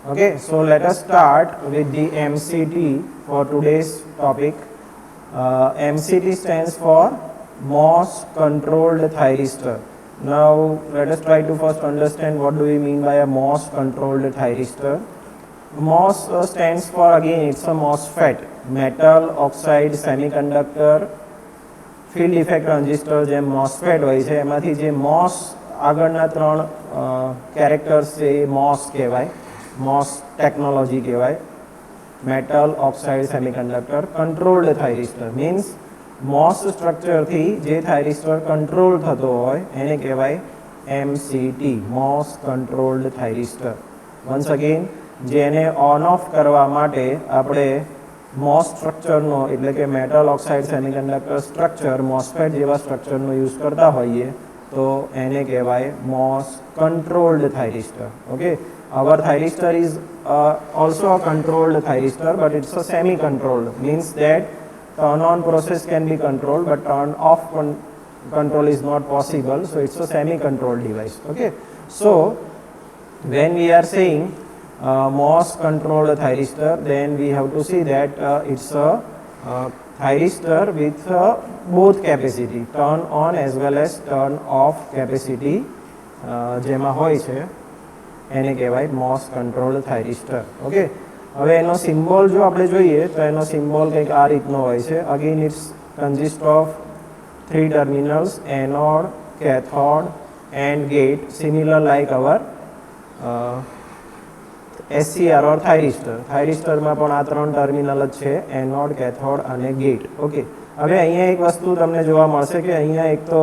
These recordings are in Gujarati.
Okay, so let us start with the MCT for today's topic. MCT stands for MOS controlled thyristor. Now let us try to first understand what do we mean by a MOS controlled thyristor. MOS stands for, again, it's a MOSFET, metal oxide semiconductor field effect transistor. જે MOSFET હોય છે એમાંથી જે MOS આગળના ત્રણ કેરેક્ટર્સ છે એ MOS કહેવાય, MOS ટેકનોલોજી કહેવાય. Metal oxide semiconductor controlled thyristor means MOS સ્ટ્રક્ચરથી જે થાઇરિસ્ટર કંટ્રોલ થતો હોય એને કહેવાય MCT, MOS controlled thyristor. Once again, જેને ઓન ઓફ કરવા માટે આપણે MOS સ્ટ્રક્ચરનો એટલે કે metal oxide semiconductor structure MOSFET જેવા સ્ટ્રક્ચરનો યુઝ કરતા હોઈએ તો એને કહેવાય MOS controlled thyristor. Okay, our thyristor is also a controlled thyristor, but it's a semi-controlled, means that turn on process can be controlled but turn off control is not possible, so it's a semi-controlled device. Okay, so when we are saying MOS controlled thyristor, then we have to see that it's a thyristor with both capacity, turn on as well as turn off capacity જેમાં હોય છે એને કહેવાય MOS controlled thyristor. ઓકે, હવે એનો સિમ્બોલ જો આપણે જોઈએ તો એનો સિમ્બોલ કંઈક આ રીતનો હોય છે. Again it's consist of 3 terminals, anode, cathode and gate, similar like our SCR or thyristor. થાઇરિસ્ટરમાં પણ આ ત્રણ ટર્મિનલ જ છે, એનોડ, કેથોડ અને ગેટ. ઓકે, હવે અહીંયા એક વસ્તુ તમને જોવા મળશે કે અહીંયા એક તો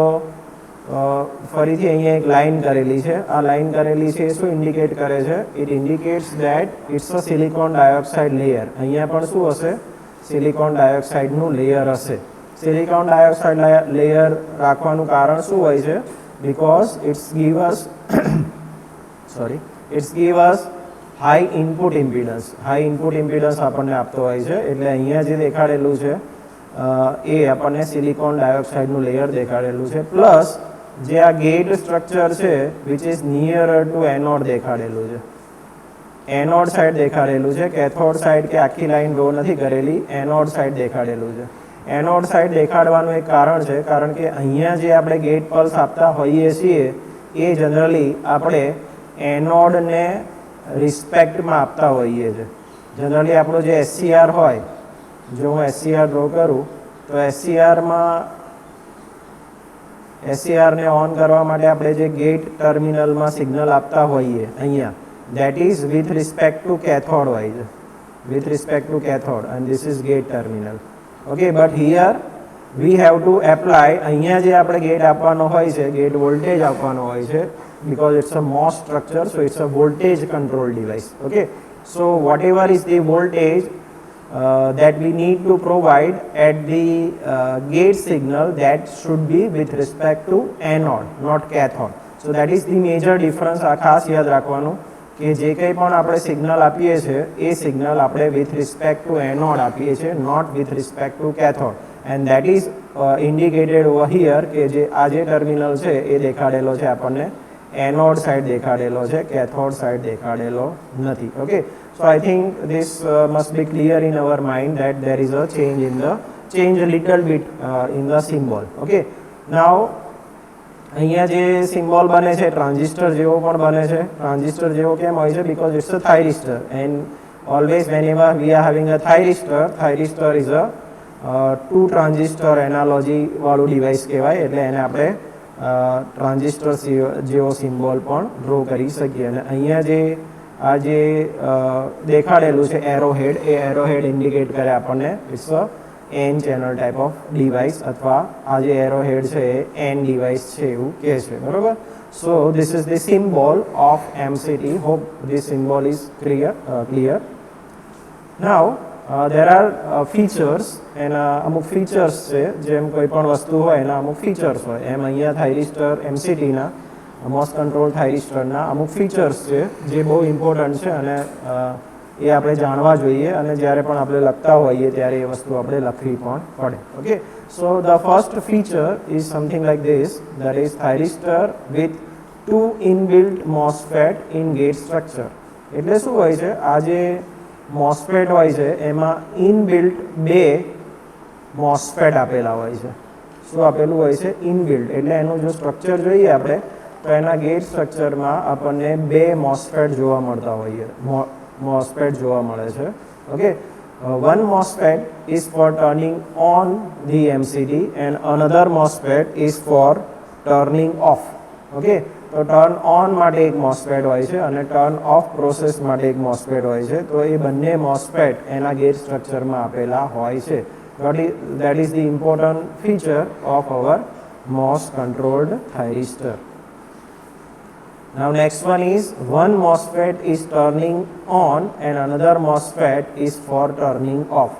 ફરીથી અહીંયા એક લાઇન કરેલી છે. આ લાઇન કરેલી છે એ શું ઇન્ડિકેટ કરે છે? It indicates that it's a silicon dioxide layer. અહીંયા પણ શું હશે? સિલિકોન ડાયોક્સાઇડનું લેયર હશે. સિલિકોન ડાયોક્સાઇડ લેયર રાખવાનું કારણ શું હોય છે? Because it's give us high input impedance. High input impedance આપણને આપતો હોય છે, એટલે અહીંયા જે દેખાડેલું છે એ આપણને સિલિકોન ડાયોક્સાઇડનું લેયર દેખાડેલું છે. પ્લસ જે આ ગેટ સ્ટ્રક્ચર છે which is nearer to anode દેખાડેલું છે, એનોડ સાઇડ દેખાડેલું છે. કેથોડ સાઇડ કે આખી લાઈન ડ્રો નથી કરેલી, એનોડ સાઇડ દેખાડેલું છે. એનોડ સાઇડ દેખાડવાનું એક કારણ છે, કારણ કે અહીંયા જે આપણે ગેટ પલ્સ આપતા હોઈએ છીએ એ જનરલી આપણે એનોડને રિસ્પેક્ટમાં આપતા હોઈએ છીએ. જનરલી આપણો જે SCR હોય, જો હું SCR ડ્રો કરું તો SCRને ઓન કરવા માટે આપણે જે ગેટ ટર્મિનલમાં સિગ્નલ આપતા હોઈએ અહીંયા, that is with respect to cathode હોય છે, with respect to cathode, and this is gate terminal. Okay, but here we have to apply, અહીંયા જે આપણે ગેટ આપવાનો હોય છે, ગેટ વોલ્ટેજ આપવાનો હોય છે, because it's a MOS structure, so it's a voltage controlled device. Okay, so whatever is the voltage that we need to provide at the gate signal, that should be with respect to anode, not cathode. So that is the major difference. આ ખાસ યાદ રાખવાનું કે જે કંઈ પણ આપણે સિગ્નલ આપીએ છીએ એ સિગ્નલ આપણે with respect to anode આપીએ છીએ, not with respect to cathode, and that is indicated over here કે જે આ જે ટર્મિનલ છે એ દેખાડેલો છે આપણને એનોડ સાઇડ દેખાડેલો છે, કેથોડ સાઇડ દેખાડેલો નથી. Okay, so I think this must be clear in our mind that there is a change little bit in the symbol. Okay, now અહીંયા જે સિમ્બોલ બને છે ટ્રાન્ઝિસ્ટર જેવો પણ બને છે. ટ્રાન્ઝિસ્ટર જેવો કેમ હોય છે? Because it's a thyristor, and always whenever we are having a thyristor is a 2 transistor analogy વાળું ડિવાઇસ કહેવાય, એટલે એને આપણે ટ્રાન્ઝિસ્ટર જેવો સિમ્બોલ પણ ડ્રો કરી શકીએ. અને અહીંયા જે આ જે દેખાડેલું છે એરોહેડ, એ એરોહેડ ઇન્ડિકેટ કરે આપણને it's a N channel type of device, અથવા આ જે એરોહેડ છે એ એન ડિવાઇસ છે એવું કહે છે. બરોબર? So this is the symbol of MCT. Hope this symbol is clear. Now there are features, એના અમુક ફીચર્સ છે. જેમ કોઈ પણ વસ્તુ હોય એના અમુક ફીચર્સ હોય, એમ અહીંયા થાઇરિસ્ટર MCTના MOS કંટ્રોલ થાઇરિસ્ટરના અમુક ફીચર્સ છે જે બહુ ઇમ્પોર્ટન્ટ છે અને એ આપણે જાણવા જોઈએ, અને જ્યારે પણ આપણે લખતા હોઈએ ત્યારે એ વસ્તુ આપણે લખવી પણ પડે. Okay, so the first feature is something like this, that is thyristor with 2 inbuilt MOSFET in gate structure. એટલે શું હોય છે, આ જે MOSFET હોય છે એમાં ઇનબિલ્ટ બે MOSFET આપેલા હોય છે. શું આપેલું હોય છે? ઇનબિલ્ટ. એટલે એનું જો સ્ટ્રક્ચર જોઈએ આપણે તો એના ગેટ સ્ટ્રક્ચરમાં આપણને બે MOSFET જોવા મળતા હોઈએ, MOSFET જોવા મળે છે. Okay, one MOSFET is for turning on the MCD and another MOSFET is for turning off. Okay, તો ટર્ન ઓન માટે એક MOSFET હોય છે અને ટર્ન ઓફ પ્રોસેસ માટે એક MOSFET હોય છે. તો એ બંને MOSFET એના ગેટ સ્ટ્રક્ચરમાં આપેલા હોય છે. That is the important feature of our MOS controlled thyristor. Now next one is one MOSFET is turning on and another MOSFET is for turning off.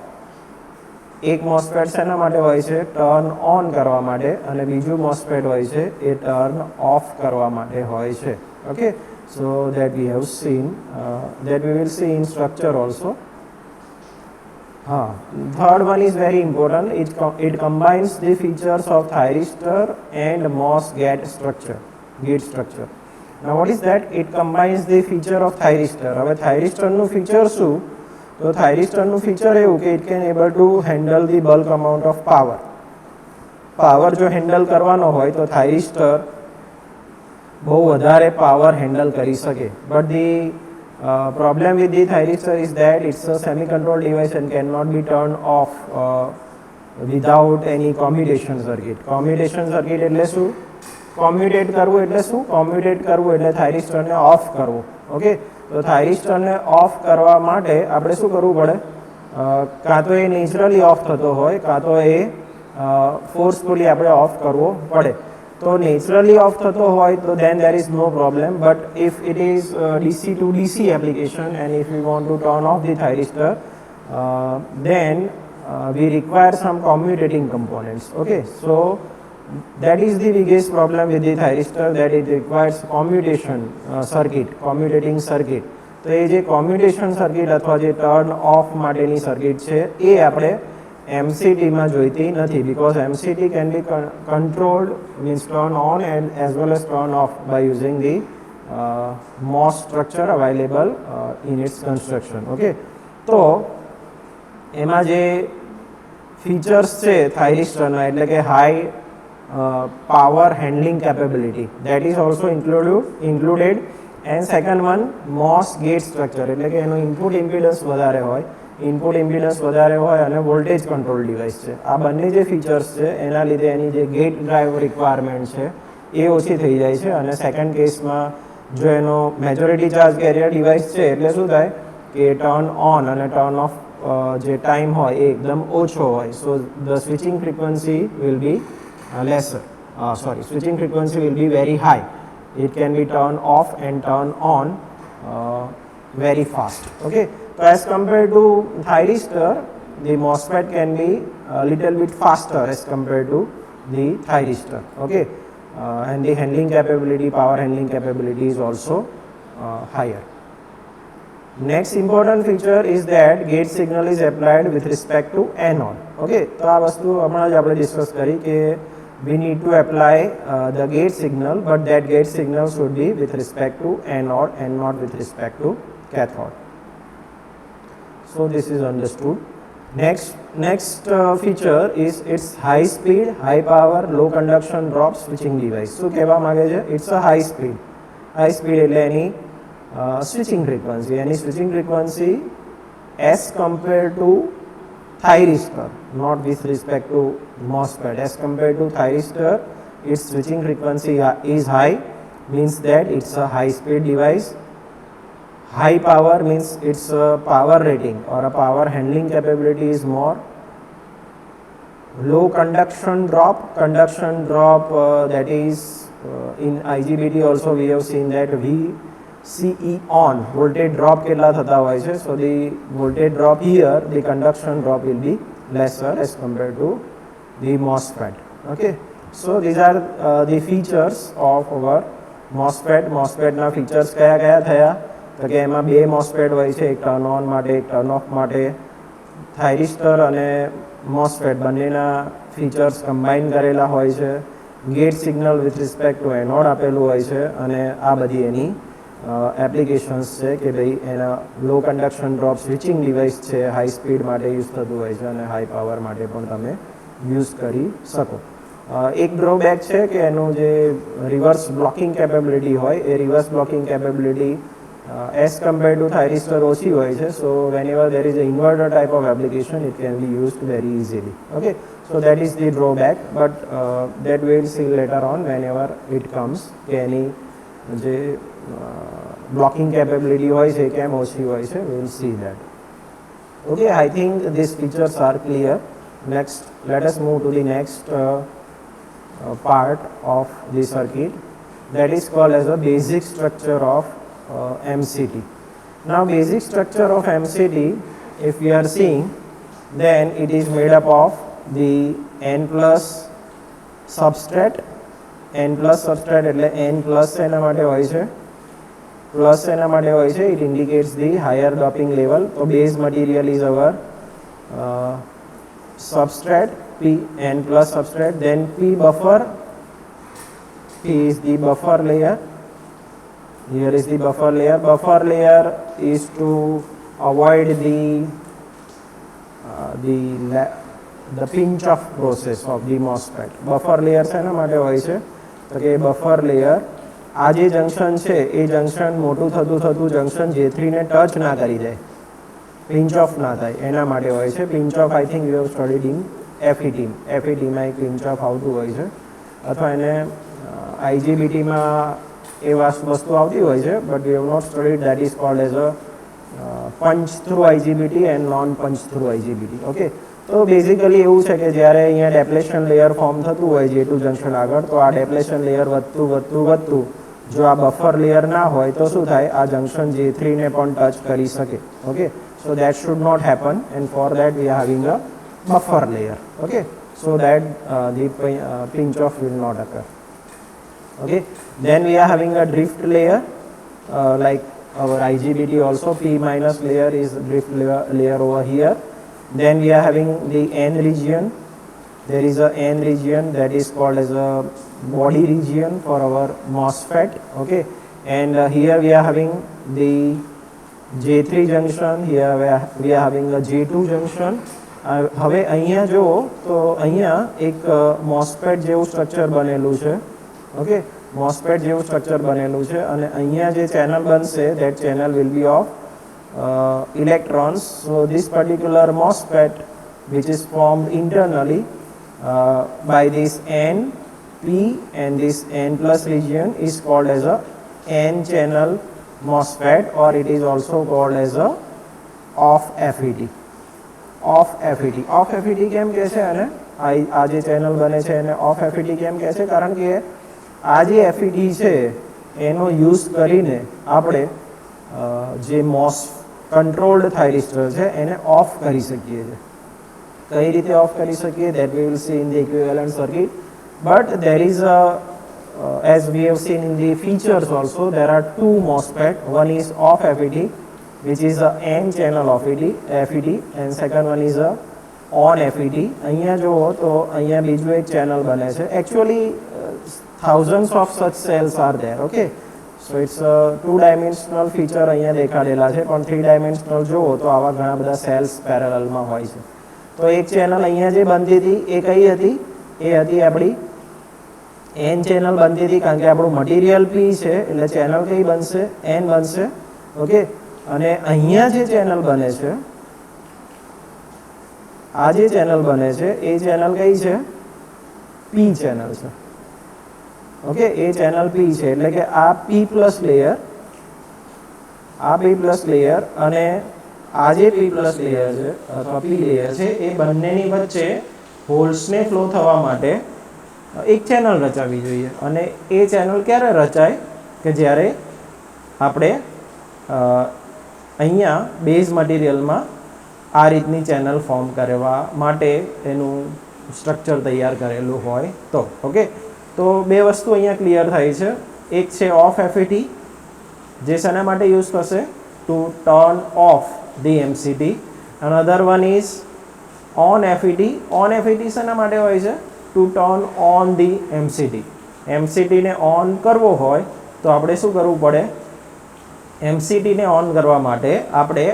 એક MOSFET શેના માટે હોય છે? ટર્ન ઓન કરવા માટે, અને બીજું MOSFET હોય છે એ ટર્ન ઓફ કરવા માટે હોય છે. Okay, so that we have seen, that we will see in structure also. Third one is very important. It combines the features of thyristor and MOS gate structure. Now what is that? It combines the feature of thyristor. હવે thyristorનું ફીચર શું? તો thyristorનું ફીચર એવું કે it can able to handle the bulk amount of power. Power જો હેન્ડલ કરવાનો હોય તો thyristor બહુ વધારે પાવર હેન્ડલ કરી શકે. But the problem with the thyristor is that it's a semi-controlled device and cannot be turned off without any commutation circuit. Commutation circuit એટલે શું? કોમ્યુટેટ કરવું એટલે શું? કોમ્યુટેટ કરવું એટલે થાઇરિસ્ટરને ઓફ કરવું. ઓકે, તો થાઇરિસ્ટરને ઓફ કરવા માટે આપણે શું કરવું પડે? કાં તો એ નેચરલી ઓફ થતો હોય, કાં તો એ ફોર્સફુલી આપણે ઓફ કરવો પડે. તો નેચરલી ઓફ થતો હોય તો then there is no problem, but if it is DC to DC application and if we want to turn off the thyristor, then we require some commutating components. Okay, so that is the biggest problem with the thyristor, that it requires commutating circuit. તો એ જે commutating circuit અથવા જે turn off માટેની સર્કિટ છે એ આપણે MCT માં જોઈતી નથી, because MCT can be controlled, means turn on and as well as turn off by using the MOS structure available in its construction. Okay, તો એમાં જે ફીચર્સ છે થાઇરિસ્ટરના, એટલે કે high power handling capability, that is also included. And second one, MOS gate structure, એટલે કે એનો ઇનપુટ ઇમ્પિડન્સ વધારે હોય અને વોલ્ટેજ કંટ્રોલ ડિવાઇસ છે. આ બંને જે ફીચર્સ છે એના લીધે એની જે ગેટ ડ્રાઈવ રિક્વાયરમેન્ટ છે એ ઓછી થઈ જાય છે. અને સેકન્ડ કેસમાં જો એનો મેજોરિટી ચાર્જ કેરિયર ડિવાઇસ છે એટલે શું થાય કે ટર્ન ઓન અને ટર્ન ઓફ જે ટાઈમ હોય એ એકદમ ઓછો હોય. So the switching frequency will be switching frequency will be very high. It can be turned off and turned on very fast. Okay, so as compared to thyristor, the MOSFET can be a little bit faster as compared to the thyristor. Okay, and the handling capability, power handling capability is also higher. Next important feature is that gate signal is applied with respect to anode. Okay, તો આ વસ્તુ હમણાં જ આપણે ડિસ્કસ કરી કે we need to apply the gate signal, but that gate signal should be with respect to anode and not with respect to cathode. So this is understood. Next feature is its high speed, high power, low conduction drop switching device. So કહેવા માંગે છે it's a high speed એટલે એની switching frequency as compared to thyristor, not with respect to MOSFET. As compared to thyristor, its switching frequency is high, means that it's a high speed device. High power means its power rating or a power handling capability is more. Low conduction drop, that is in IGBT also we have seen that VCE on, voltage drop કેટલા થતા હોય છે. So the voltage drop here, the conduction drop will be lesser as compared to the MOSFET. Okay, so these are the features of our MOSFET. ના features કયા થયા? તો કે એમાં બે MOSFET હોય છે, એક ટર્ન ઓન માટે, એક ટર્ન ઓફ માટે. થાઇરિસ્ટર અને MOSFET બંનેના ફીચર્સ કમ્બાઇન કરેલા હોય છે. Gate signal with respect to anode આપેલું હોય છે અને આ બધી એની એપ્લિકેશન્સ છે કે ભાઈ એના લો કન્ડક્શન ડ્રોપ સ્વિચિંગ ડિવાઇસ છે, હાઈ સ્પીડ માટે યુઝ થતું હોય છે અને હાઈ પાવર માટે પણ તમે યુઝ કરી શકો. એક ડ્રોબેક છે કે એનું જે રિવર્સ બ્લોકિંગ કેપેબિલિટી હોય એ reverse blocking capability as compared to thyristor ઓછી હોય છે. સો whenever there is an inverter type of application it can be used very easily. Okay, so that is the drawback, but that we will see later on whenever it comes કે એની જે blocking capability હોય છે કેમ ઓછી હોય છે, we will see that. Okay, I think these features are clear. Next, let us move to the next part of the circuit, that is called as a basic structure of MCT. Now basic structure of MCT, if we are seeing, then it is made up of the n plus substrate. n plus substrate એટલે n plus એના માટે હોય છે, plus એના માટે હોય છે, it indicates the higher doping level. So base material is our substrate, P, n plus substrate, then P buffer, P is the buffer layer. Here is the buffer layer. Buffer layer is to avoid the pinch off process of the MOSFET. Buffer layer શેના માટે હોય છે તો કે બફર લેયર આ જે જંક્શન છે એ જંક્શન મોટું થતું થતું જંક્શન J3 ને ટચ ના કરી જાય, પિંચ ઓફ ના થાય એના માટે હોય છે. Pinch of I think you have studied in FET માં એક પિંચ ઓફ આવતું હોય છે, અથવા એને IGBTમાં એ વસ્તુ આવતી હોય છે, but we have not studied. That is called as a punch through IGBT and non punch through IGBT. Okay, તો બેઝિકલી એવું છે કે જ્યારે અહીંયા ડેપ્લેશન લેયર ફોર્મ થતું હોય J2 જંક્શન આગળ, તો આ ડેપ્લેશન લેયર વધતું જો આ બફર લેયર ના હોય તો શું થાય, આ જંક્શન J3 ને પણ ટચ કરી શકે. Okay, so that should not happen, and for that we are having a buffer layer. Okay, so that the pinch off will not occur. Okay, then we are having a drift layer, like our IGBT also. P minus layer is drift layer over here. Then we are having the N region. There is a N region that is called as a body region for our MOSFET. Okay, and here we are having the J3 junction. Here we are having a J2 junction. હવે અહીંયા જુઓ તો અહીંયા એક MOSFET જેવું સ્ટ્રક્ચર બનેલું છે. ઓકે, MOSFET જેવું સ્ટ્રક્ચર બનેલું છે અને અહીંયા જે ચેનલ બનશે that channel will be of electrons. So this particular MOSFET which is formed internally by this N, P and this N plus region is called as a N channel MOSFET, or it is also called as a off FET. Off FET. Off FET કેમ કહે છે અને આ જે ચેનલ બને છે એને off FET કેમ કહે છે? કારણ કે આ જે FET છે એનો યુઝ કરીને આપણે જે MOS કંટ્રોલ્ડ થાઇરિસ્ટર છે એને ઓફ કરી શકીએ છીએ. કઈ રીતે ઓફ કરી શકીએ that we will see in the equivalent circuit, but there is a as we have seen in the features also, there are two MOSFET. One is off FET which is a N channel of FET, and second one is a on FET. અહીંયા જુઓ તો અહીંયા બીજું એક ચેનલ બને છે. Actually thousands of such cells are there. Okay, so it's a two-dimensional feature અહીંયા દેખાડેલા છે, પણ 3-dimensional જુઓ તો આવા ઘણા બધા સેલ્સ પેરેલલમાં હોય છે. તો એક ચેનલ અહીંયા જે બનતી હતી એ કઈ હતી? એ હતી આપણી N ચેનલ બનતી હતી, કારણ કે આપણું મટીરિયલ P છે એટલે ચેનલ કઈ બનશે? N બનશે. ઓકે, અને અહીંયા જે ચેનલ બને છે, આ જે ચેનલ બને છે એ ચેનલ કઈ છે? P ચેનલ છે. ઓકે, એ ચેનલ P છે એટલે કે આ P પ્લસ લેયર, આ P પ્લસ લેયર અને આ જે P પ્લસ લેયર છે અથવા P લેયર છે એ બંનેની વચ્ચે હોલ્સને ફ્લો થવા માટે એક ચેનલ રચાવી જોઈએ. અને એ ચેનલ ક્યારે રચાય? કે જ્યારે આપણે અહીંયા બેઝ મટીરિયલમાં આ રીતની ચેનલ ફોર્મ કરવા માટે એનું સ્ટ્રક્ચર તૈયાર કરેલું હોય તો. ઓકે, તો બે વસ્તુ અહીંયા ક્લિયર થાય છે. એક છે ઓફ FET જે શેના માટે યુઝ થશે? Two turn off the MCT. Another one is on FET. On FET શેના માટે હોય છે? Two turn on the MCT. MCT ને ઓન કરવો હોય તો આપણે શું કરવું પડે? MCT ને ઓન કરવા માટે આપણે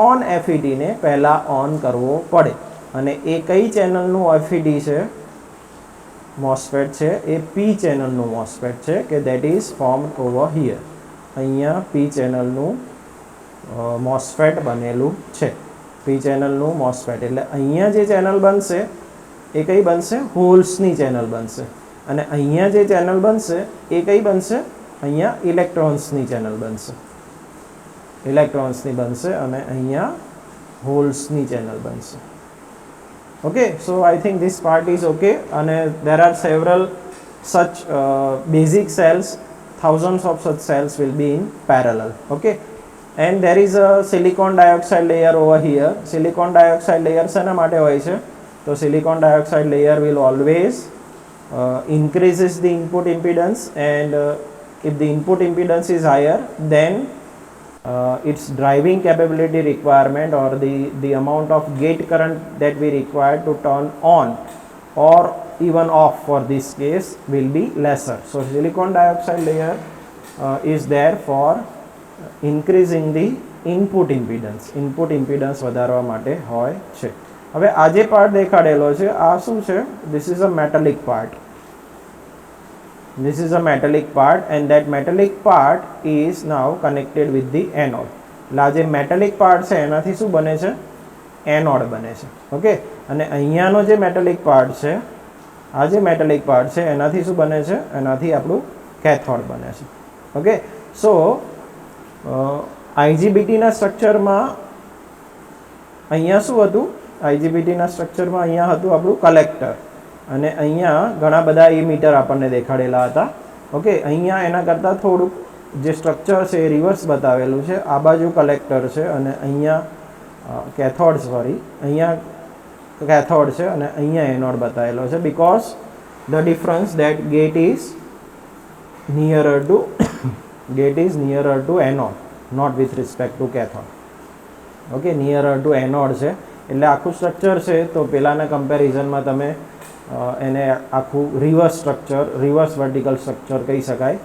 ઓન FET ને પહેલાં ઓન કરવો પડે અને એ કઈ ચેનલનું FET છે MOSFET છે એ P ચેનલનું MOSFET છે કે that is formed over here. અહીંયા P ચેનલનું MOSFET બનેલું છે. P ચેનલનું MOSFET એટલે અહીંયા જે ચેનલ બનશે એ કઈ બનશે હોલ્સની ચેનલ બનશે અને અહીંયા જે ચેનલ બનશે એ કઈ બનશે અહીંયા ઇલેક્ટ્રોન્સની ચેનલ બનશે. ઇલેક્ટ્રોન્સની બનશે અને અહીંયા હોલ્સની ચેનલ બનશે. Okay, so I think this part is okay and there are several such basic cells, thousands of such cells will be in parallel. Okay, and there is a silicon dioxide layer over here. Silicon dioxide layer શેના માટે હોય છે તો silicon dioxide layer will always increases the input impedance and if the input impedance is higher then its driving capability requirement or the amount of gate current that we require to turn on or even off for this case will be lesser. So silicon dioxide layer is there for increasing the input impedance. Input impedance વધારવા માટે હોય છે. હવે આ જે પાર્ટ દેખાડેલો છે આ શું છે? This is a metallic part. This is a metallic part and that metallic part is now connected with the anode. એટલે આ જે metallic part છે એનાથી શું બને છે? Anode બને છે. ઓકે, અને અહીંયાનો જે metallic part છે આ જે metallic part છે એનાથી શું બને છે? એનાથી આપણું cathode બને છે. ઓકે, સો IGBTના સ્ટ્રક્ચરમાં અહીંયા શું હતું? IGBTના સ્ટ્રક્ચરમાં અહીંયા હતું આપણું કલેક્ટર અને અહીંયા ઘણા બધા ઇમીટર આપણને દેખાડેલા હતા. ઓકે, અહીંયા એના કરતાં થોડુંક જે સ્ટ્રક્ચર છે એ રિવર્સ બતાવેલું છે. આ બાજુ કલેક્ટર છે અને અહીંયા કેથોડ અહીંયા કેથોડ છે અને અહીંયા એનોડ બતાવેલો છે because the difference that gate is nearer to anode not with respect to cathode. Okay, nearer to anode છે એટલે આખું સ્ટ્રક્ચર છે તો પહેલાંના કમ્પેરિઝનમાં તમે એને આખું reverse structure reverse vertical structure કહી શકાય.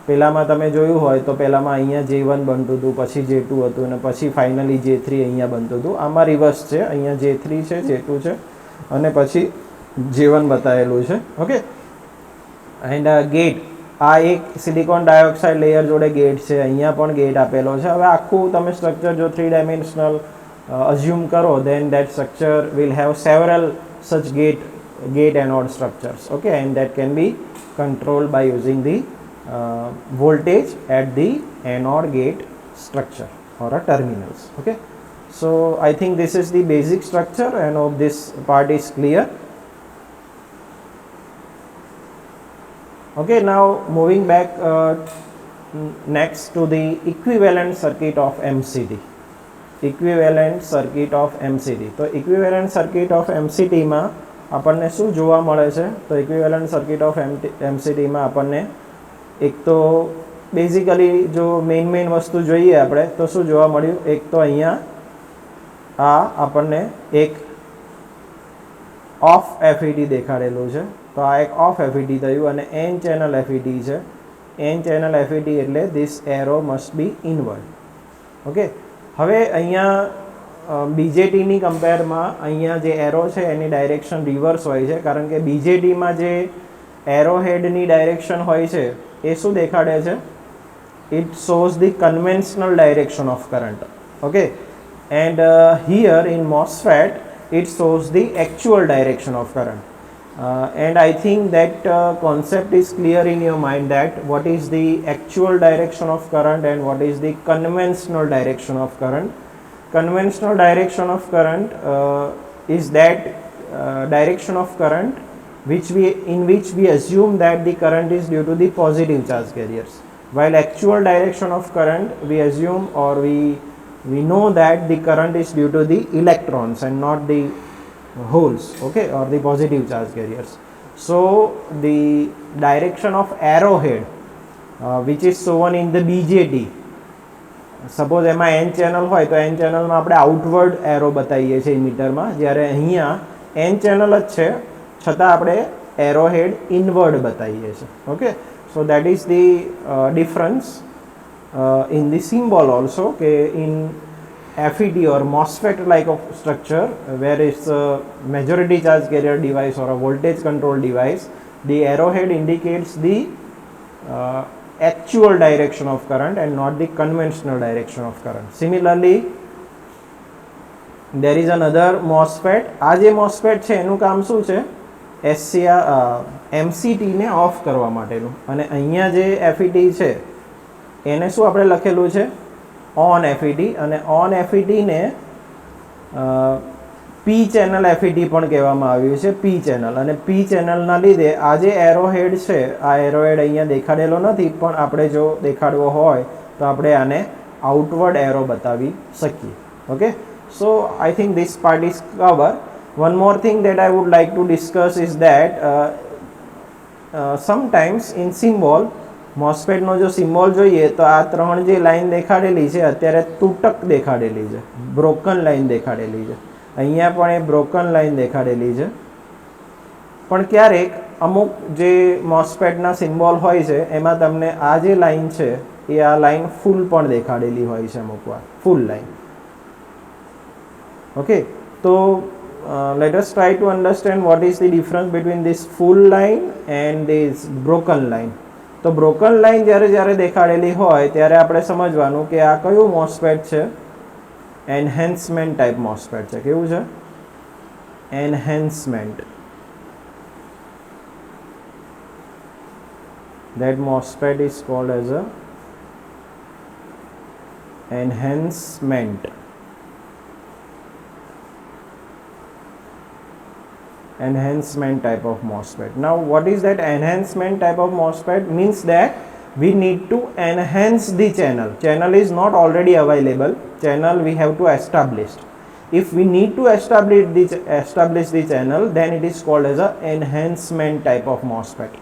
પહેલાંમાં તમે જોયું હોય તો પહેલાંમાં અહીંયા J1 બનતું હતું, પછી J2 હતું અને પછી ફાઇનલી J3 અહીંયા બનતું હતું. આમાં રિવર્સ છે, અહીંયા J3 છે, J2 છે અને પછી J1 બતાવેલું છે. ઓકે, એન્ડ ગેટ આ એક સિલિકોન ડાયોક્સાઇડ લેયર જોડે ગેટ છે, અહીંયા પણ ગેટ આપેલો છે. હવે આખું તમે સ્ટ્રક્ચર જો 3 dimensional assume karo then that structure will have several such gate anode structures. Okay, and that can be controlled by using the voltage at the anode gate structure or a terminals. Okay, so I think this is the basic structure and hope this part is clear. Okay, now moving back next to the equivalent circuit of MCT. Equivalent circuit of MCT. તો equivalent circuit of MCT માં આપણને શું જોવા મળે છે? તો equivalent circuit of MCT માં આપણને એક તો બેઝિકલી જો મેઇન વસ્તુ જોઈએ આપણે તો શું જોવા મળ્યું? એક તો અહીંયા આ આપણને એક ઓફ FET દેખાડેલું છે તો આ એક ઓફ FET થયું અને N ચેનલ FET છે. N ચેનલ FET એટલે this arrow must be inward. Okay, હવે અહીંયા BJTની કમ્પેરમાં અહીંયા જે એરો છે એની ડાયરેક્શન રિવર્સ હોય છે કારણ કે BJTમાં જે એરો હેડની ડાયરેક્શન હોય છે એ શું દેખાડે છે? It shows the conventional direction of current. Okay, and here in MOSFET it shows the actual direction of current. And I think that concept is clear in your mind that what is the actual direction of current and what is the conventional direction of current. Conventional direction of current is that direction of current in which we assume that the current is due to the positive charge carriers, while actual direction of current we assume or we know that the current is due to the electrons and not the holes, okay, or the positive charge carriers. So the direction of arrowhead which is shown in the BJT, suppose એમાં N ચેનલ હોય તો N ચેનલમાં આપણે આઉટવર્ડ એરો બતાવીએ છીએ મીટરમાં, જ્યારે અહીંયા N ચેનલ જ છે છતાં આપણે એરોહેડ ઇનવર્ડ બતાવીએ છીએ. Okay, so that is the difference in the symbol also, okay, in FET or MOSFET like of structure where it's a majority charge carrier device or a voltage control device, the arrowhead indicates the actual direction of current and not the conventional direction of current. Similarly, there is another MOSFET. આ જે MOSFET છે એનું કામ શું છે? MCT ને ઓફ કરવા માટેનું. અને અહીંયા જે FET છે એને શું આપણે લખેલું છે? On FET. અને ઓન FET ને P ચેનલ FET પણ કહેવામાં આવ્યું છે, P ચેનલ. અને P ચેનલના લીધે આ જે એરોહેડ છે, આ એરોહેડ અહીંયા દેખાડેલો નથી, પણ આપણે જો દેખાડવો હોય તો આપણે આને આઉટવર્ડ એરો બતાવી શકીએ. Okay, so I think this part is covered. One more thing that I would like to discuss is that sometimes in symbol MOSFET નો જો સિમ્બોલ જોઈએ તો આ ત્રણ જે લાઈન દેખાડેલી છે અત્યારે તૂટક દેખાડેલી છે, બ્રોકન લાઈન દેખાડેલી છે. અહીંયા પણ એ બ્રોકન લાઈન દેખાડેલી છે. પણ ક્યારેક અમુક જે MOSFET ના સિમ્બોલ હોય છે એમાં તમને આ જે લાઈન છે એ આ લાઈન ફૂલ પણ દેખાડેલી હોય છે અમુક વાર, ફૂલ line. Okay, so let us try to understand what is the difference between this full line and this broken line. તો broken line જ્યારે દેખાડેલી હોય ત્યારે આપણે સમજવાનું કે આ કયું MOSFET છે? એન્હેન્સમેન્ટ ટાઈપ MOSFET છે. કેવું છે? એન્હેન્સમેન્ટ. That MOSFET is called as a enhancement. Enhancement type of MOSFET. Now what is that enhancement type of MOSFET? Means that we need to enhance the channel. Channel is not already available, channel we have to establish. If we need to establish the channel, then it is called as a enhancement type of MOSFET.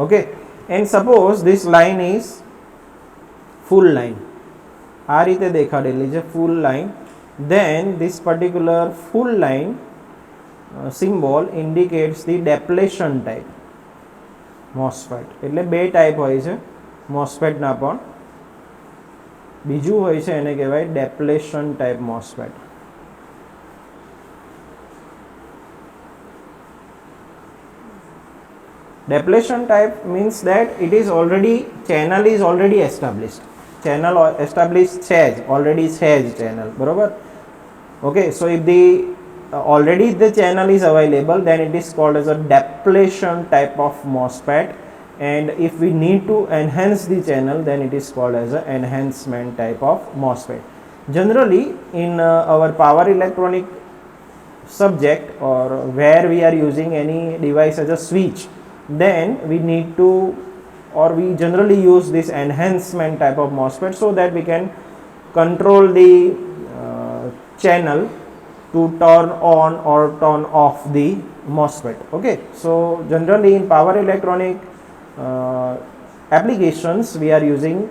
Okay, and suppose this line is full line, આ રીતે દેખાડેલી છે full line, then this particular full line symbol indicates the depletion type MOSFET. એટલે બે ટાઈપ હોય છે MOSFET ના પણ. બીજું હોય છે એને કહેવાય depletion type MOSFET. Depletion type means that it is already, channel is already established. Channel established છે જ, already છે જ channel, બરોબર? Okay, so if the already the channel is available, then it is called as a depletion type of MOSFET. And if we need to enhance the channel, then it is called as a enhancement type of MOSFET. Generally in our power electronic subject, or where we are using any device as a switch, then we need to, or we generally use this enhancement type of MOSFET so that we can control the channel to turn on or turn off the MOSFET. Okay, so generally in power electronic applications we are using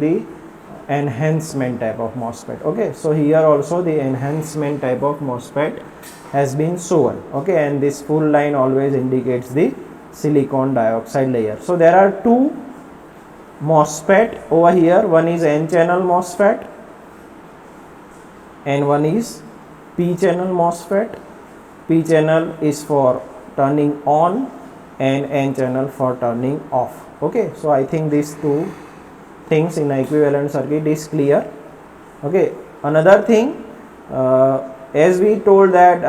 the enhancement type of MOSFET. Okay, so here also the enhancement type of MOSFET has been shown. Okay, and this full line always indicates the silicon dioxide layer. So there are two MOSFET over here. One is N channel MOSFET and one is P channel MOSFET. P channel is for turning on and N channel for turning off. Okay, so I think these two things in equivalent circuit is clear. Okay, another thing, as we told that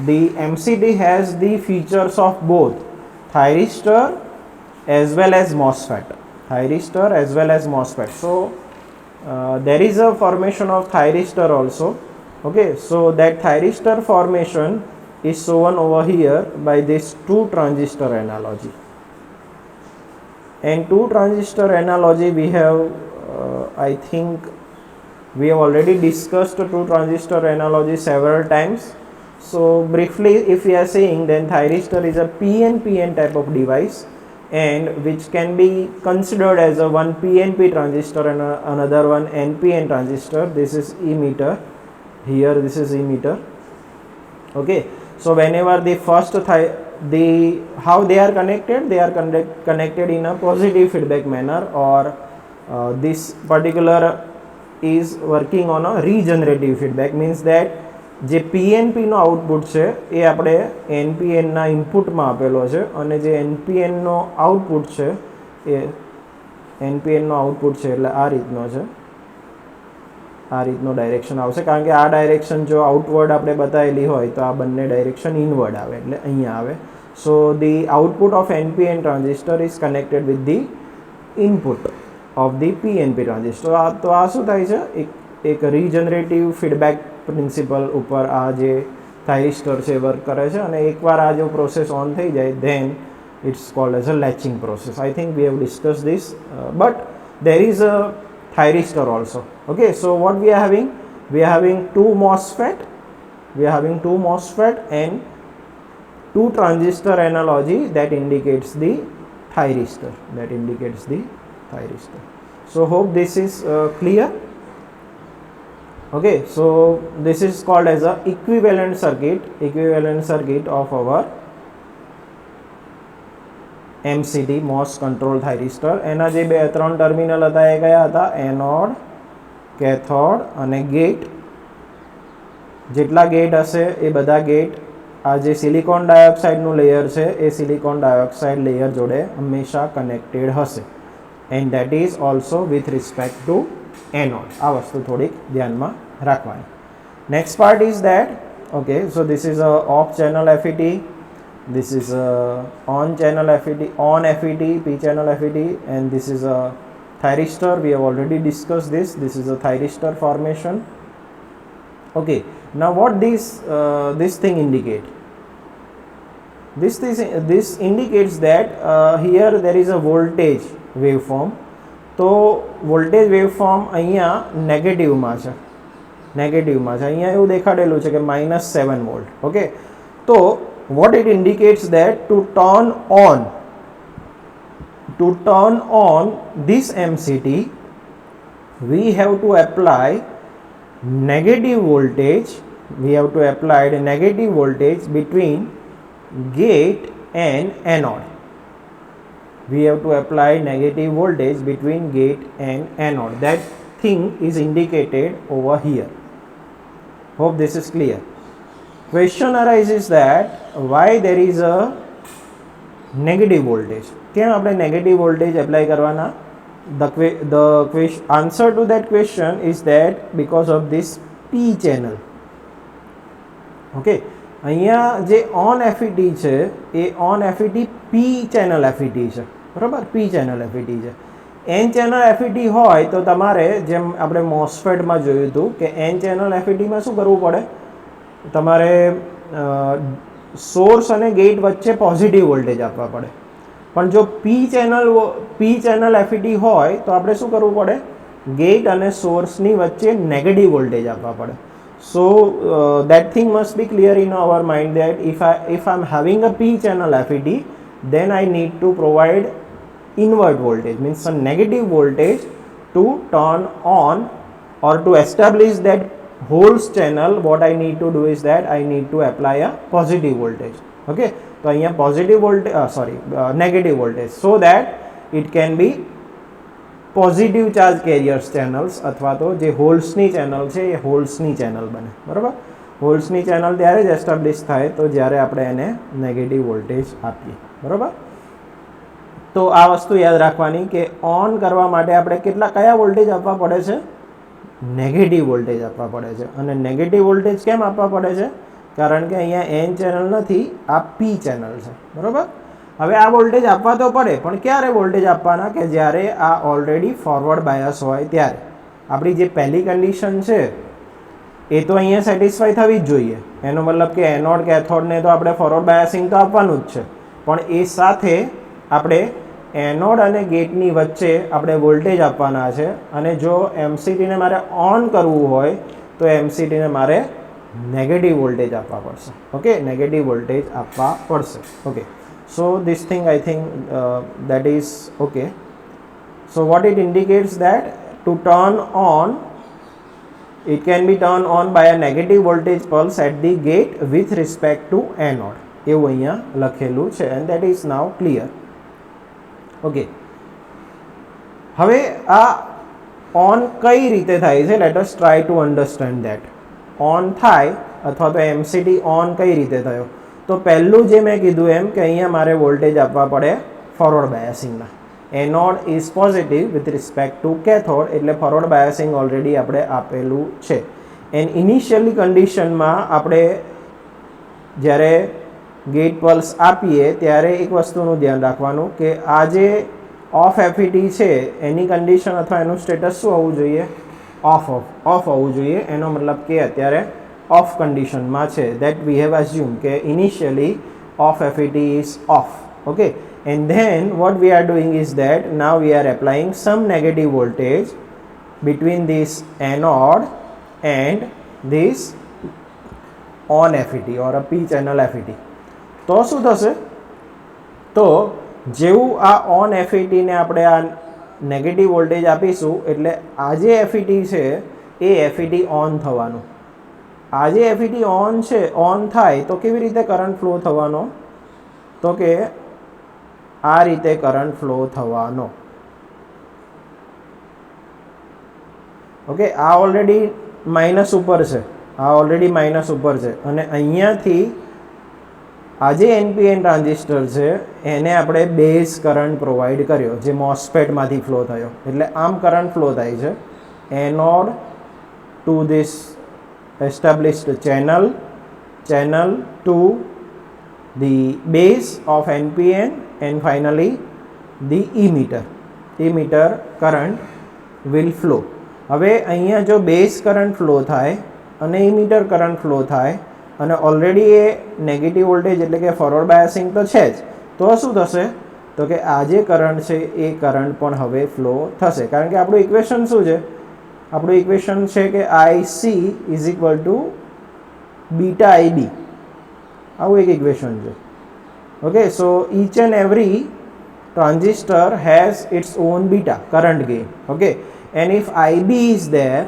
the MCT has the features of both thyristor as well as MOSFET. Thyristor as well as MOSFET. So there is a formation of thyristor also. Okay, so that thyristor formation is shown over here by this two transistor analogy. And two transistor analogy we have I think we have already discussed two transistor analogy several times. So briefly, if we are saying, then thyristor is a PNPN type of device, and which can be considered as a one PNP transistor and another one NPN transistor. This is emitter, here this is emitter. Okay, so whenever the the how they are connected, they are connected in a positive feedback manner, or this particular is working on a regenerative feedback, means that જે પીએનપીનો આઉટપુટ છે એ આપણે એનપીએનના ઇનપુટમાં આપેલો છે અને જે એનપીએનનો આઉટપુટ છે એ એનપીએનનો આઉટપુટ છે એટલે આ રીતનો છે, આ રીતનો ડાયરેક્શન આવશે, કારણ કે આ ડાયરેક્શન જો આઉટવર્ડ આપણે બતાવેલી હોય તો આ બંને ડાયરેક્શન ઇનવર્ડ આવે એટલે અહીંયા આવે. So the output of NPN transistor is connected with the input of the PNP transistor. તો આ શું થાય છે, એક રીજનરેટિવ ફીડબેક પ્રિન્સિપલ ઉપર આ જે થાઇરિસ્ટર છે વર્ક કરે છે, અને એકવાર આ જો પ્રોસેસ ઓન થઈ જાય then it's called as a latching process. I think we have discuss this, but there is a thyristor also. Okay, so what we are having? We are having two MOSFET and two transistor analogy that indicates the thyristor. So hope this is clear. Okay, so this is called as a equivalent circuit of our MCT MOS control thyristor. એના જે બે ત્રણ ટર્મિનલ હતા એ કયા હતા, એનોડ, કેથોડ અને ગેટ. જેટલા ગેટ હશે એ બધા ગેટ આ જે સિલિકોન ડાયોક્સાઇડનું લેયર છે એ સિલિકોન ડાયોક્સાઇડ લેયર જોડે હંમેશા કનેક્ટેડ હશે, and that is also with respect to anode. આ વસ્તુ થોડીક ધ્યાનમાં રાખવાની. Next part is that, okay, so this is a of channel FET. This is a on channel FET, on FET, P channel FET, and this is a thyristor. We have already discussed this. This is a thyristor formation. Okay, now what this thing indicate? This indicates that here there is a voltage waveform. તો વોલ્ટેજ વેવફોર્મ અહીંયા નેગેટિવમાં છે, અહીંયા એવું દેખાડેલું છે કે -7 વોલ્ટ. ઓકે, તો what it indicates that to turn on this MCT we have to apply negative voltage between gate and anode. That thing is indicated over here. Hope this is clear. Question arises that why there is a negative voltage. કેમ આપણે નેગેટિવ વોલ્ટેજ એપ્લાય કરવાના? The answer to that question is that because of this P channel. Okay, અહીંયા જે on FET છે એ on FET P channel FET છે, બરાબર? P channel FET છે. N channel FET હોય તો તમારે જેમ આપણે MOSFET માં જોયું હતું કે N channel FET માં શું કરવું પડે, તમારે સોર્સ અને ગેટ વચ્ચે પોઝિટિવ વોલ્ટેજ આપવા પડે. પણ જો પી ચેનલ FET હોય તો આપણે શું કરવું પડે, ગેટ અને સોર્સની વચ્ચે નેગેટિવ વોલ્ટેજ આપવા પડે. સો that thing must be clear in our mind that if I'm having a P channel FET, then I need to provide invert voltage, means a negative voltage to turn on or to establish that holes channel. What I need to do is that I need to apply a positive voltage. Okay, so અહીંયા positive voltage negative voltage, so that it can be positive charge carriers channels, અથવા તો જે હોલ્સની ચેનલ છે એ હોલ્સની ચેનલ બને, બરાબર? હોલ્સની ચેનલ ત્યારે જ એસ્ટાબ્લિશ થાય તો જ્યારે આપણે એને નેગેટિવ વોલ્ટેજ આપીએ, બરાબર? તો આ વસ્તુ યાદ રાખવાની કે ઓન કરવા માટે આપણે કયા વોલ્ટેજ આપવા પડે છે? નેગેટિવ વોલ્ટેજ આપવા પડે છે. અને નેગેટિવ વોલ્ટેજ કેમ આપવા પડે છે? કારણ કે અહીંયા એન ચેનલ નથી, આ પી ચેનલ છે, બરાબર? હવે આ વોલ્ટેજ આપવા તો પડે, પણ ક્યારે વોલ્ટેજ આપવાના? કે જ્યારે આ ઓલરેડી ફોરવર્ડ બાયસ હોય ત્યારે. આપણી જે પહેલી કન્ડિશન છે એ તો અહીંયા સેટિસ્ફાઈ થવી જ જોઈએ. એનો મતલબ કે એનોડ કેથોડને તો આપણે ફોરવર્ડ બાયસિંગ તો આપવાનું જ છે, પણ એ સાથે આપણે એનોડ અને ગેટની વચ્ચે આપણે વોલ્ટેજ આપવાના છે. અને જો એમસીટીને મારે ઓન કરવું હોય તો એમસીટીને મારે નેગેટિવ વોલ્ટેજ આપવા પડશે. ઓકે, નેગેટિવ વોલ્ટેજ આપવા પડશે. Okay, so this thing I think that is okay. So what it indicates that to turn on, it can be turned on by a negative voltage pulse at the gate with respect to anode. એવું અહીંયા લખેલું છે and that is now clear. Okay, હવે આ ઓન કઈ રીતે થાય છે? Late us try to understand that. On થાય અથવા તો એમસીટી ઓન કઈ રીતે થયો? તો પહેલું જે મેં કીધું એમ કે અહીંયા મારે વોલ્ટેજ આપવા પડે ફોરવર્ડ બાયસિંગના. Anode is positive with respect to cathode, એટલે ફોરવર્ડ બાયસિંગ ઓલરેડી આપણે આપેલું છે. એન્ડ ઇનિશિયલી કન્ડિશનમાં આપણે જ્યારે ગેટ પલ્સ આપીએ ત્યારે એક વસ્તુનું ધ્યાન રાખવાનું કે આ જે ઓફ એફઈટી છે એની કન્ડિશન અથવા એનું સ્ટેટસ શું હોવું જોઈએ? ઓફ હોવું જોઈએ. એનો મતલબ કે અત્યારે ઓફ કન્ડિશનમાં છે. દેટ વી હેવ અઝ્યુમ કે initially off FET is off. Okay, and then what we are doing is that now we are applying some negative voltage between this anode and this on FET or a P channel FET. તો શું થશે? તો જેવું આ ઓન FET ને આપણે આ નેગેટિવ વોલ્ટેજ આપીશું એટલે આ જે FET છે એ FET ઓન થવાનું. આ જે FET ઓન છે, ઓન થાય તો કેવી રીતે કરંટ ફ્લો થવાનો? તો કે આ રીતે કરંટ ફ્લો થવાનો. ઓકે, આ ઓલરેડી માઇનસ ઉપર છે, આ ઓલરેડી માઇનસ ઉપર છે અને અહીંયાથી આ જે એનપીએન ટ્રાન્ઝિસ્ટર છે એને આપણે બેઝ કરંટ પ્રોવાઈડ કર્યો જે મોસ્ફેટમાંથી ફ્લો થયો. એટલે આમ કરંટ ફ્લો થાય છે anode two this established channel to the base of NPN and finally the emitter current will flow. હવે અહીંયા જો બેઝ કરંટ ફ્લો થાય અને ઇમિટર કરંટ ફ્લો થાય અને ઓલરેડી એ નેગેટિવ વોલ્ટેજ એટલે કે ફોરવર્ડ બાયસિંગ તો છે જ, તો શું થશે? તો કે આ જે કરંટ છે એ કરંટ પણ હવે ફ્લો થશે. કારણ કે આપણું ઇક્વેશન શું છે? આપણું ઇક્વેશન છે કે IC is equal to beta IB. આવું એક ઇક્વેશન છે. Okay, so each and every transistor has its own beta current gain. Okay, and if IB is there,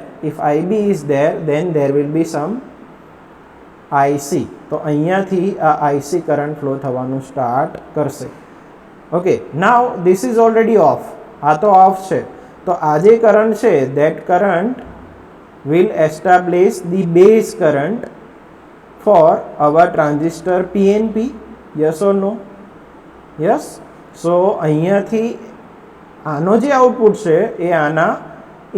then there will be some IC. તો અહીંયાથી આ IC કરંટ ફ્લો થવાનું સ્ટાર્ટ કરશે. Okay, now this is already of. આ તો ઓફ છે. તો આ જે કરંટ છે that current will establish the base current for our transistor PNP. Yes or no? Yes. So અહીંયાથી આનો જે આઉટપુટ છે એ આના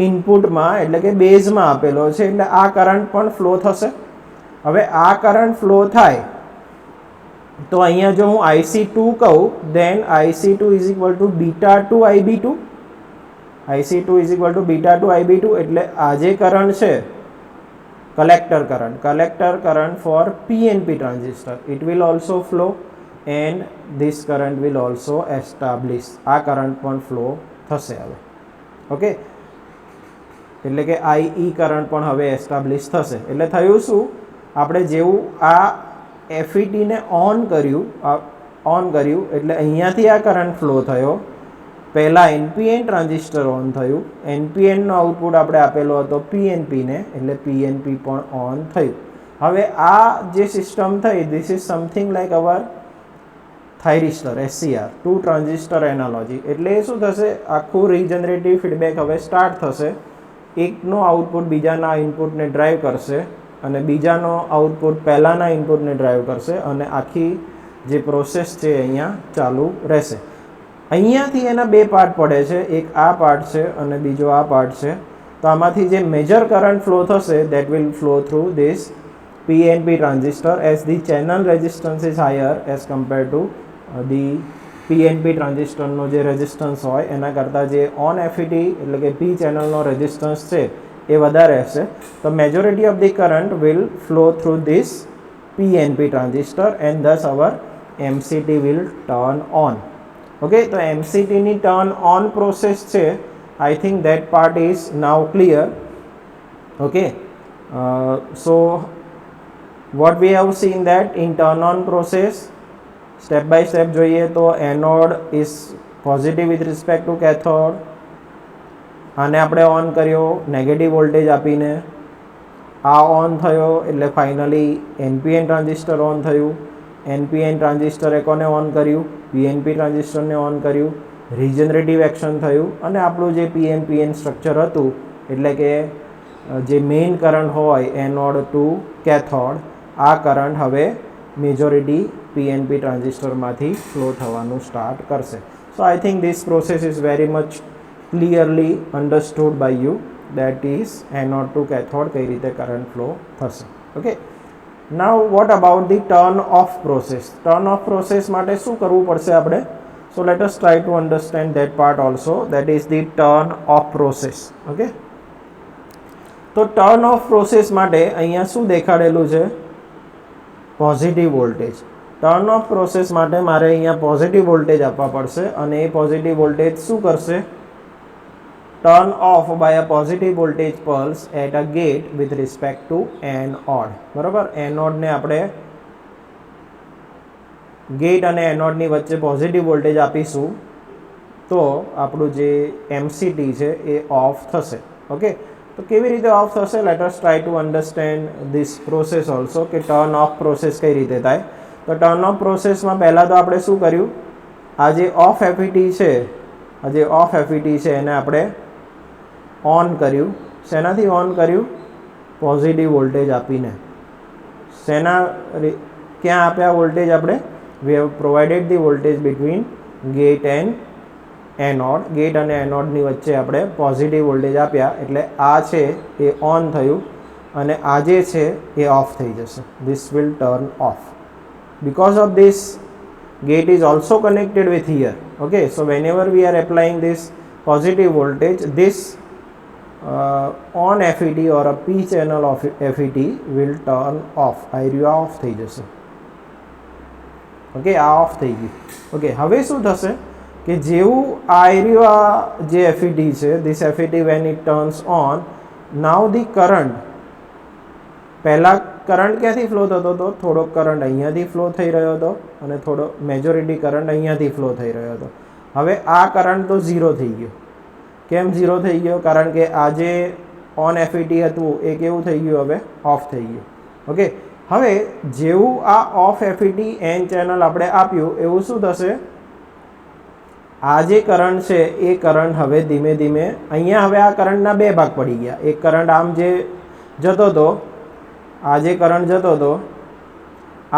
ઇનપુટમાં એટલે કે બેઝમાં આપેલો છે એટલે આ કરંટ પણ ફ્લો થશે. હવે આ કરંટ ફ્લો થાય તો અહીંયા જો હું IC2 કહું then IC2 is equal to beta 2 IB2. IC2 is equal to beta 2 IB2 એટલે આ જે કરંટ છે collector current for PNP transistor, it will also flow and this current will also establish. આ કરંટ પણ ફ્લો થશે હવે. ઓકે, એટલે કે IE કરંટ પણ હવે એસ્ટાબ્લિશ થશે. એટલે થયું શું? આપણે જેવું આ FET ને ઓન કર્યું એટલે અહીંયાથી આ કરંટ ફ્લો થયો. પહેલાં NPN ટ્રાન્ઝિસ્ટર ઓન થયું, NPNનો આઉટપુટ આપણે આપેલો હતો PNP ને એટલે PNP પણ ઓન થયું. હવે આ જે સિસ્ટમ થઈ this is something like our thyristor SCR, two transistor analogy. એટલે એ શું થશે? આખું રીજનરેટિવ ફીડબેક હવે સ્ટાર્ટ થશે. એકનો આઉટપુટ બીજાના ઇનપુટને ડ્રાઈવ કરશે અને બીજાનો આઉટપુટ પહેલાંના ઇનપુટને ડ્રાઈવ કરશે અને આખી જે પ્રોસેસ છે અહીંયા ચાલુ રહેશે. અહીંયાથી એના બે પાર્ટ પડે છે, એક આ પાર્ટ છે અને બીજો આ પાર્ટ છે. તો આમાંથી જે મેજર કરંટ ફ્લો થશે that will flow through this PNP transistor as the channel resistance is higher as compare to the PNP ટ્રાન્ઝિસ્ટરનો જે રેઝિસ્ટન્સ હોય એના કરતાં જે ઓન FET એટલે કે P ચેનલનો રેઝિસ્ટન્સ છે એ વધારે હશે. તો majority of the current will flow through this PNP transistor and thus our MCT will turn on. ઓકે, તો MCTની ટર્ન ઓન પ્રોસેસ છે. I think that part is now clear. Okay, so what we have seen that in turn on process step by step જોઈએ તો anode is positive with respect to cathode. આને આપણે ઓન કર્યો નેગેટિવ વોલ્ટેજ આપીને, આ ઓન થયો એટલે ફાઇનલી NPN ટ્રાન્ઝિસ્ટર ઓન થયું. NPN ટ્રાન્ઝિસ્ટરે કોને ઓન કર્યું? PNP ટ્રાન્ઝિસ્ટરને ઓન કર્યું, રિજનરેટિવ એક્શન થયું અને આપણું જે PNPN સ્ટ્રક્ચર હતું એટલે કે જે મેઇન કરંટ હોય એનોડ ટુ કેથોડ, આ કરંટ હવે મેજોરિટી PNP ટ્રાન્ઝિસ્ટરમાંથી ફ્લો થવાનું સ્ટાર્ટ કરશે. So I think this process is very much clearly understood by you, that is anode to cathode કઈ રીતે કરંટ ફ્લો થશે. Okay, now what about the turn off process? Turn off process માટે શું કરવું પડશે આપણે? So let us try to understand that part also, that is the turn off process. Okay, તો ટર્ન ઓફ પ્રોસેસ માટે અહીંયા શું દેખાડેલું છે? Positive voltage. Turn off process માટે મારે અહીંયા પોઝિટિવ વોલ્ટેજ આપવા પડશે અને એ પોઝિટિવ વોલ્ટેજ શું કરશે? Turn off by a positive voltage pulse at a gate with respect to anode. બરાબર, એનોડને આપણે ગેટ અને એનોડની વચ્ચે પોઝિટિવ વોલ્ટેજ આપીશું તો આપણું જે MCT છે એ ઓફ થશે. ઓકે, તો કેવી રીતે ઓફ થશે? Late us try to understand this process also, કે ટર્ન ઓફ પ્રોસેસ કઈ રીતે થાય. તો ટર્ન ઓફ પ્રોસેસમાં પહેલાં તો આપણે શું કર્યું? આ જે ઓફ FET છે, આ જે ઓફ FET છે એને આપણે ઓન કર્યું. શેનાથી ઓન કર્યું? પોઝિટિવ વોલ્ટેજ આપીને. ક્યાં આપ્યા વોલ્ટેજ આપણે? We have provided the voltage between gate and anode. Gate અને એનોડની વચ્ચે આપણે પોઝિટિવ વોલ્ટેજ આપ્યા એટલે આ છે એ ઓન થયું અને આ જે છે એ ઓફ થઈ જશે. This will turn of. Because of this, gate is also connected with here. Okay, so whenever we are applying this positive voltage, this on FET or a P channel of FET will turn off. આ એરિયા ઓફ થઈ જશે. ઓકે, આ ઓફ થઈ ગયું. ઓકે, હવે શું થશે કે જેવું આ એરિયા જે FET છે, this FET when it turns on, now the current, પહેલાં કરંટ ક્યાંથી ફ્લો થતો હતો? થોડોક કરંટ અહીંયાથી ફ્લો થઈ રહ્યો હતો અને થોડો મેજોરિટી કરંટ અહીંયાથી ફ્લો થઈ રહ્યો હતો. હવે આ કરંટ તો ઝીરો થઈ ગયો. કેમ ઝીરો થઈ ગયો? કારણ કે આ જે ઓન FET હતું એ કેવું થઈ ગયું? હવે ઓફ થઈ ગયું. ઓકે, હવે જેવું આ ઓફ FET એન ચેનલ આપણે આપ્યું એવું શું થશે? આ જે કરંટ છે એ કરંટ હવે ધીમે ધીમે અહીંયા, હવે આ કરંટના બે ભાગ પડી ગયા. એક કરંટ આમ જે જતો હતો, આ જે કરંટ જતો હતો,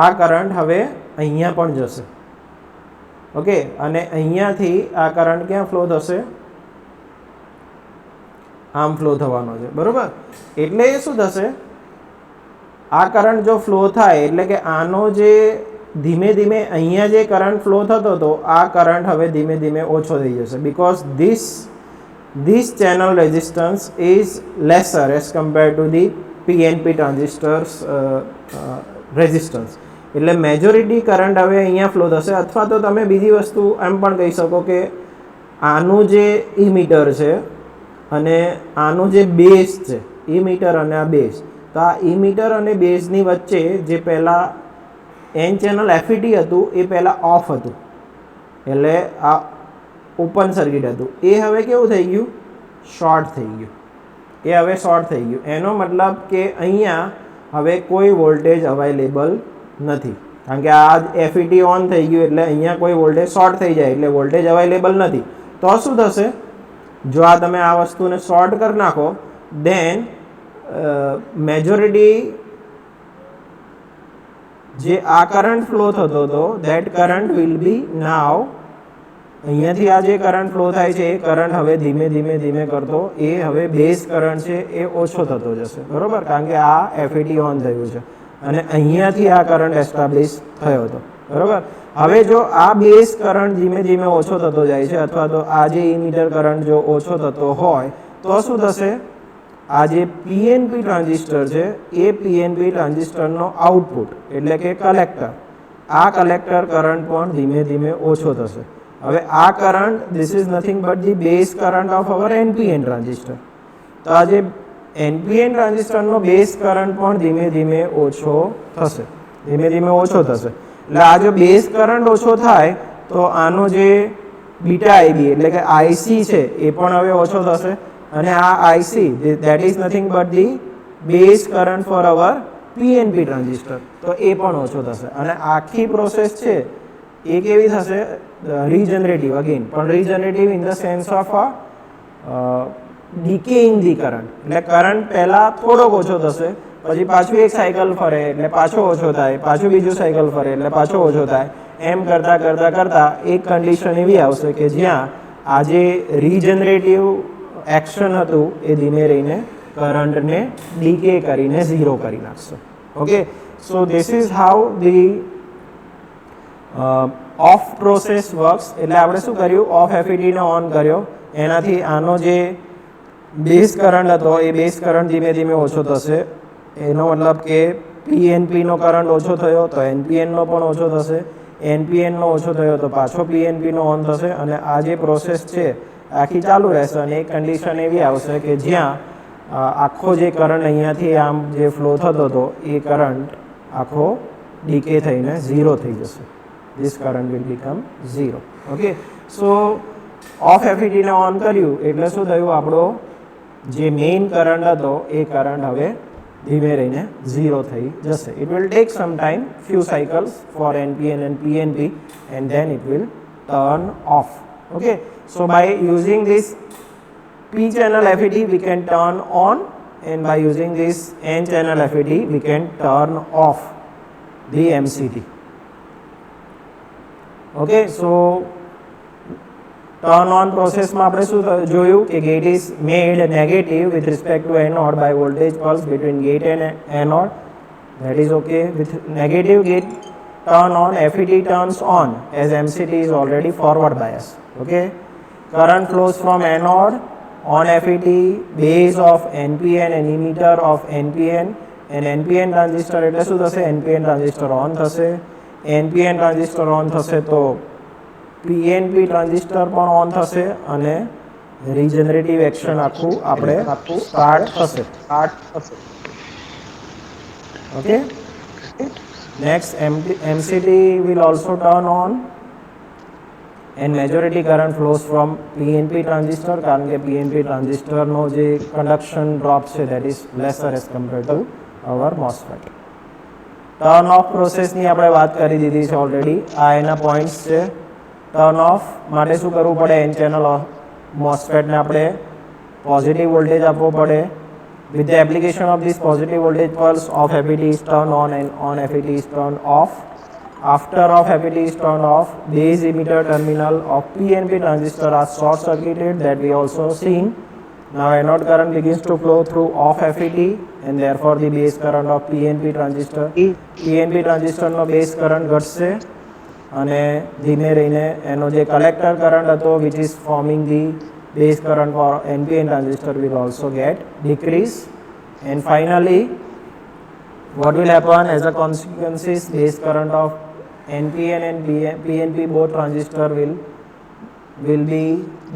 આ કરંટ હવે અહીંયા પણ જશે. ઓકે, અને અહીંયાથી આ કરંટ ક્યાં ફ્લો થશે? આમ ફ્લો થવાનો છે. બરોબર, એટલે એ શું થશે? આ કરંટ જો ફ્લો થાય એટલે કે આનો જે ધીમે ધીમે અહીંયા જે કરંટ ફ્લો થતો હતો આ કરંટ હવે ધીમે ધીમે ઓછો થઈ જશે. Because this channel resistance is lesser as compared to the PNP transistors resistance. એટલે મેજોરિટી કરંટ હવે અહીંયા ફ્લો થશે. અથવા તો તમે બીજી વસ્તુ એમ પણ કહી શકો કે આનું જે ઇમીટર છે અને આનું જે બેઝ છે, ઇમીટર અને આ બેઝ, તો આ ઇમીટર અને બેઝની વચ્ચે જે પહેલાં એન ચેનલ FET હતું એ પહેલાં ઓફ હતું એટલે આ ઓપન સર્કિટ હતું, એ હવે કેવું થઈ ગયું? શોર્ટ થઈ ગયું. એ હવે શોર્ટ થઈ ગયું. એનો મતલબ કે અહીંયા હવે કોઈ વોલ્ટેજ અવેલેબલ નથી, કારણ કે આ FET ઓન થઈ ગયું એટલે અહીંયા કોઈ વોલ્ટેજ શોર્ટ થઈ જાય એટલે વોલ્ટેજ અવેલેબલ નથી. તો શું થશે? જો આ તમે આ વસ્તુને શોર્ટ કરી નાખો, દેન મેજોરિટી જે આ કરંટ ફ્લો થતો હતો દેટ કરંટ વિલ બી નાવ, અહીંયાથી આ જે કરંટ ફ્લો થાય છે એ કરંટ હવે ધીમે ધીમે ધીમે કરતો એ હવે બેઝ કરંટ છે એ ઓછો થતો જશે. બરોબર, કારણ કે આ FET ઓન થયું છે અને અહીંયાથી આ કરંટ એસ્ટાબ્લિશ થયો હતો. બરોબર, હવે જો આ બેઝ કરંટ ધીમે ધીમે ઓછો થતો જાય છે અથવા તો આ જે ઇમીટર કરંટ જો ઓછો થતો હોય તો શું થશે? આ જે PNP ટ્રાન્ઝિસ્ટર છે એ PNP ટ્રાન્ઝિસ્ટરનો આઉટપુટ એટલે કે કલેક્ટર, આ કલેક્ટર કરંટ પણ ધીમે ધીમે ઓછો થશે. હવે આ current, this is nothing but the base current of our NPN transistor. તો આ જે NPN ટ્રાન્ઝિસ્ટરનો બેઝ કરંટ પણ ધીમે ધીમે ઓછો થશે, ધીમે ધીમે ઓછો થશે. એટલે આ જો બેઝ કરંટ ઓછો થાય તો આનો જે બીટા IB એટલે કે IC છે એ પણ હવે ઓછો થશે અને આ IC, that is nothing but the base current for our PNP transistor, તો એ પણ ઓછો થશે. અને આખી પ્રોસેસ છે એ કેવી થશે? રીજનરેટિવ અગેન, પણ regenerative in the sense of decaying the current. એટલે કરંટ પહેલા થોડોક ઓછો થશે, પછી પાછું એક સાયકલ ફરે એટલે પાછો ઓછો થાય, પાછું બીજું સાયકલ ફરે એટલે પાછો ઓછો થાય. એમ કરતાં કરતાં કરતાં એક કન્ડિશન એવી આવશે કે જ્યાં આ જે રીજનરેટિવ એક્શન હતું એ ધીમે રહીને કરંટને ડીકે કરીને ઝીરો કરી નાખશે. Okay, so this is how the off process works. એટલે આપણે શું કર્યું? ઓફ એફઈટીને ઓન કર્યો, એનાથી આનો જે બેઝ કરંટ હતો એ બેઝ કરંટ ધીમે ધીમે ઓછો થશે. એનો મતલબ કે પીએનપીનો કરંટ ઓછો થયો તો એનપીએનનો પણ ઓછો થશે, એનપીએનનો ઓછો થયો તો પાછો પીએનપીનો ઓન થશે, અને આ જે પ્રોસેસ છે આખી ચાલુ રહેશે. અને એક કન્ડિશન એવી આવશે કે જ્યાં આખો જે કરંટ અહીંયાથી આમ જે ફ્લો થતો હતો એ કરંટ આખો ડીકે થઈને ઝીરો થઈ જશે. This current will become zero. Okay, so off એફઈટીને ઓન કર્યું એટલે શું થયું? આપણો જે મેઇન કરંટ હતો એ કરંટ હવે ધીમે રહીને ઝીરો થઈ જશે. It will take some time, few cycles for NPN and PNP, and then it will turn off. Okay, so by using this P channel FET we can turn on, and by using this N channel FET we can turn off the MCT. Okay, so turn on process માં આપણે શું જોયું કે gate is made negative with respect to anode by voltage pulse between gate and anode. That is okay. With negative gate turn on, FET turns on as MCT is already forward bias. Okay, current flows from anode on FET, base of NPN and emitter of NPN, and NPN transistor એટલે શું થશે? NPN ટ્રાન્ઝિસ્ટર ઓન થશે. NPN ટ્રાન્ઝિસ્ટર ઓન થશે તો PNP ટ્રાન્ઝિસ્ટર પણ ઓન થશે અને રીજનરેટિવ એક્શન આખું આપણે સ્ટાર્ટ થશે. Okay, next MCT will also turn on and majority current flows from PNP transistor, કારણ કે PNP ટ્રાન્ઝિસ્ટરનો જે conduction drop છે that is lesser as compared to our MOSFET. Turn off પ્રોસેસની આપણે વાત કરી દીધી છે ઓલરેડી. આ એના પોઈન્ટ્સ છે. ટર્ન ઓફ માટે શું કરવું પડે? એન ચેનલ મોસ્ફેટને આપણે પોઝિટિવ વોલ્ટેજ આપવો પડે. With the application of this positive voltage pulse, off FET is turned on and on FET is turned off. After off FET is turned off, base emitter terminal of PNP transistor are short circuited, that we also seen. Now anode current begins to flow through off FET, and therefore the base current of PNP transistor. PNP transistor no base current ઘટશે અને ધીમે રહીને એનો જે કલેક્ટર કરંટ હતો which is forming the base current for NPN transistor will also get decrease. And finally what will happen as a consequence is base current of NPN and PNP both transistor will be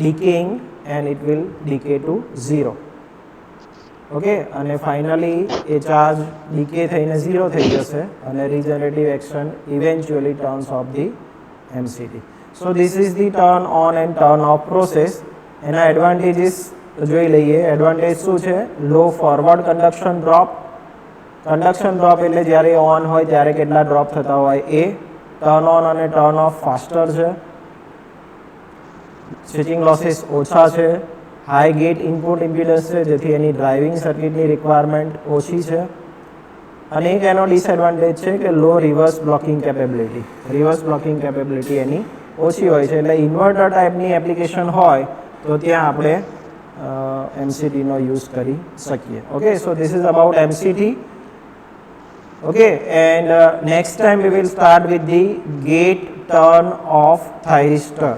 decaying and it will decay to zero. Okay, અને finally એ ચાર્જ ડીકે થઈને ઝીરો થઈ જશે અને regenerative action eventually turns off the MCT. So this is the turn on and turn off process. એના એડવાન્ટેજીસ જોઈ લઈએ. એડવાન્ટેજ શું છે? Low forward conduction drop. Conduction drop એટલે જ્યારે ઓન હોય ત્યારે કેટલા ડ્રોપ થતા હોય એ. ટર્ન ઓન અને ટર્ન ઓફ ફાસ્ટર છે. સ્વિચિંગ લોસીસ ઓછા છે. હાઈ ગેટ ઇનપુટ ઇમ્પિડન્સ છે જેથી એની ડ્રાઇવિંગ સર્કિટની રિક્વાયરમેન્ટ ઓછી છે. અને એક એનો ડિસએડવાન્ટેજ છે કે low reverse blocking capability. Reverse blocking capability એની ઓછી હોય છે. એટલે ઇન્વર્ટર ટાઈપની એપ્લિકેશન હોય તો ત્યાં આપણે MCTનો યુઝ કરી શકીએ. Okay, so this is about MCT. Okay, and next time we will start with the gate turn off thyristor.